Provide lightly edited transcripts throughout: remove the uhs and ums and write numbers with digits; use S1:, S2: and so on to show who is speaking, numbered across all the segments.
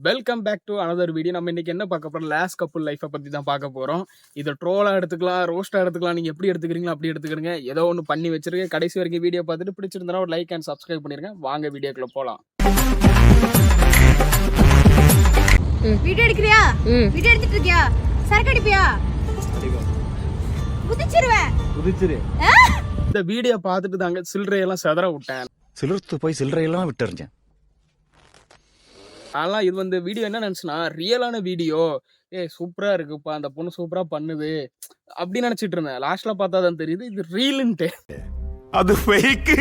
S1: Welcome back to another video. நம்ம இன்னைக்கு என்ன பார்க்க போறோம்? லாஸ்ட் கப்புள் லைஃபை பத்தி தான் பார்க்க போறோம். இதை ட்ரோலா எடுத்துக்கலாம், ரோஸ்டா எடுத்துக்கலாம். நீங்க எப்படி எடுத்துக்கிறீங்களோ அப்படி எடுத்துக்கிறீங்க. ஏதோ ஒன்று பண்ணி வச்சிருக்கேன். கடைசி வரைக்கும் வீடியோ பார்த்துட்டு பிடிச்சிருந்தா ஒரு லைக் அண்ட் சப்ஸ்கிரைப் பண்ணிருங்க. வாங்க வீடியோக்குள்ள போலாம்.
S2: வீடியோ எடுக்கறியா? வீடியோ எடுத்துட்டு இருக்கியா? சரக்கு அடிப்பியா? குதிச்சிரு.
S1: இந்த வீடியோ பார்த்துட்டு தாங்க சில்லறையெல்லாம் செதற விட்டேன்.
S3: சிலர்த்து போய் சில்லறையெல்லாம் விட்டுருந்தேன்.
S1: ஆனால் இது வந்து வீடியோ என்ன நினச்சுன்னா, ரியலான வீடியோ. சூப்பரா இருக்குப்பா, அந்த பொண்ணு சூப்பரா பண்ணுது அப்படின்னு நினைச்சிட்டு இருந்தேன். லாஸ்ட்ல பார்த்தா தான் தெரியுது இது ரீல்ன்ட்டு.
S3: அது ஃபேக்.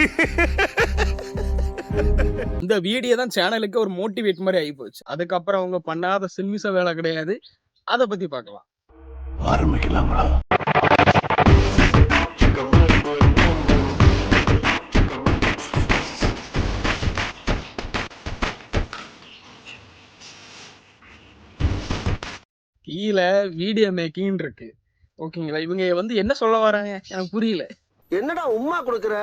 S1: இந்த வீடியோ தான் சேனலுக்கு ஒரு மோட்டிவேட் மாதிரி ஆகி போச்சு. அதுக்கப்புறம் அவங்க பண்ணாத சில்மிச வேலை கிடையாது. அதை பத்தி பார்க்கலாம்.
S3: ஆரம்பிக்கலாங்களா?
S1: கீழே வீடியோ மேக்கிங் இருக்கு. ஓகேங்களா? இவங்க வந்து என்ன சொல்ல வராங்க எனக்கு புரியல.
S4: என்னடா உம்மா கொடுக்குற?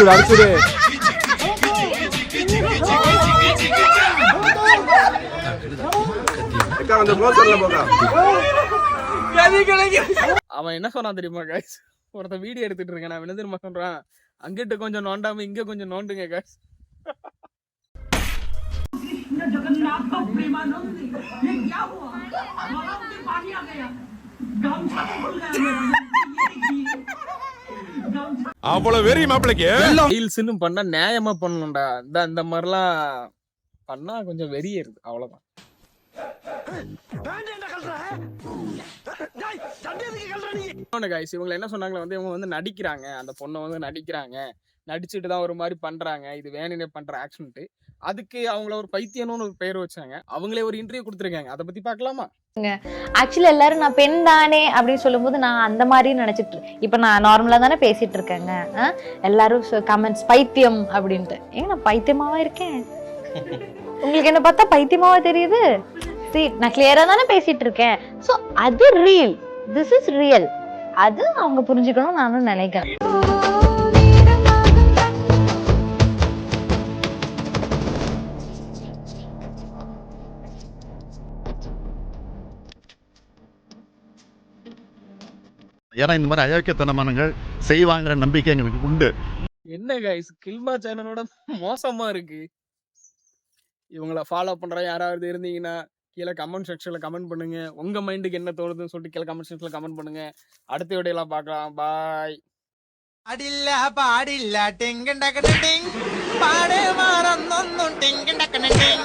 S5: அடிச்சுடு.
S1: அவன் என்ன சொன்னான் தெரியுமா guys? ஒருத்தன் வீடியோ எடுத்துட்டு இருக்கேன். நான் என்ன தெரியுமா சொல்றான்? அங்கிட்ட கொஞ்சம் நோண்டாம இங்க கொஞ்சம் நோண்டுங்க guys.
S3: அவ்வளவு வெறி மாப்பிளைக்கு
S1: ரீல்ஸ்னு பண்ணா நியாயமா பண்ணணும்டா. இந்த மாதிரிலாம் பண்ணா கொஞ்சம் வெறியேறுது, அவ்வளவுதான். guys, இவங்க என்ன சொன்னாங்களே வந்து இவங்க வந்து நடிக்கிறாங்க, அந்த பொண்ணை வந்து நடிக்கிறாங்க, நடிச்சுட்டு தான் ஒரு மாதிரி பண்றாங்க, இது வேணுனே பண்ற ஆக்ஷன்ட்டு. அதுக்கு அவங்கள ஒரு பைத்தியம்னு ஒரு பேர் வச்சாங்க. அவங்களே ஒரு இன்டர்வியூ கொடுத்துருக்காங்க. அதை பத்தி பார்க்கலாமா?
S2: ஆக்சுவலி எல்லாரும் நான் பெண் தானே அப்படின்னு சொல்லும்போது நான் அந்த மாதிரி நினைச்சிட்டு இப்ப நான் நார்மலா தானே பேசிட்டு இருக்கேங்க. எல்லாரும் கமெண்ட்ஸ் பைத்தியம் அப்படின்ட்டு. ஏங்க நான் பைத்தியமாவா இருக்கேன்? உங்களுக்கு என்ன பார்த்தா பைத்தியமாவா தெரியுது? சரி, நான் கிளியரா தானே பேசிட்டு இருக்கேன். சோ அது ரியல், திஸ் இஸ் ரியல். அது அவங்க புரிஞ்சுக்கணும் நானும் நினைக்கிறேன்.
S3: ஏன்னா இந்த மாதிரி அயோக்கியத்தனமானங்கள் செய்வாங்கிற நம்பிக்கை எங்களுக்கு உண்டு.
S1: என்ன கைஸ், கில்மா சேனலோட மோசமா இருக்கு. இவங்கள ஃபாலோ பண்ற யாராவது இருந்தீங்கன்னா கீழே கமெண்ட் செக்ஷன்ல கமெண்ட் பண்ணுங்க. உங்க மைண்டுக்கு என்ன தோணுதுன்னு சொல்லிட்டு கீழே கமெண்ட் செக்ஷன்ல கமெண்ட் பண்ணுங்க. அடுத்த வீடியோலாம் பார்க்கலாம். பாய்.
S6: அடில்ல பாடில்ல டிங் டக்கன டிங் பாடே மாறந்தொന്നും டிங் டக்கன டிங்.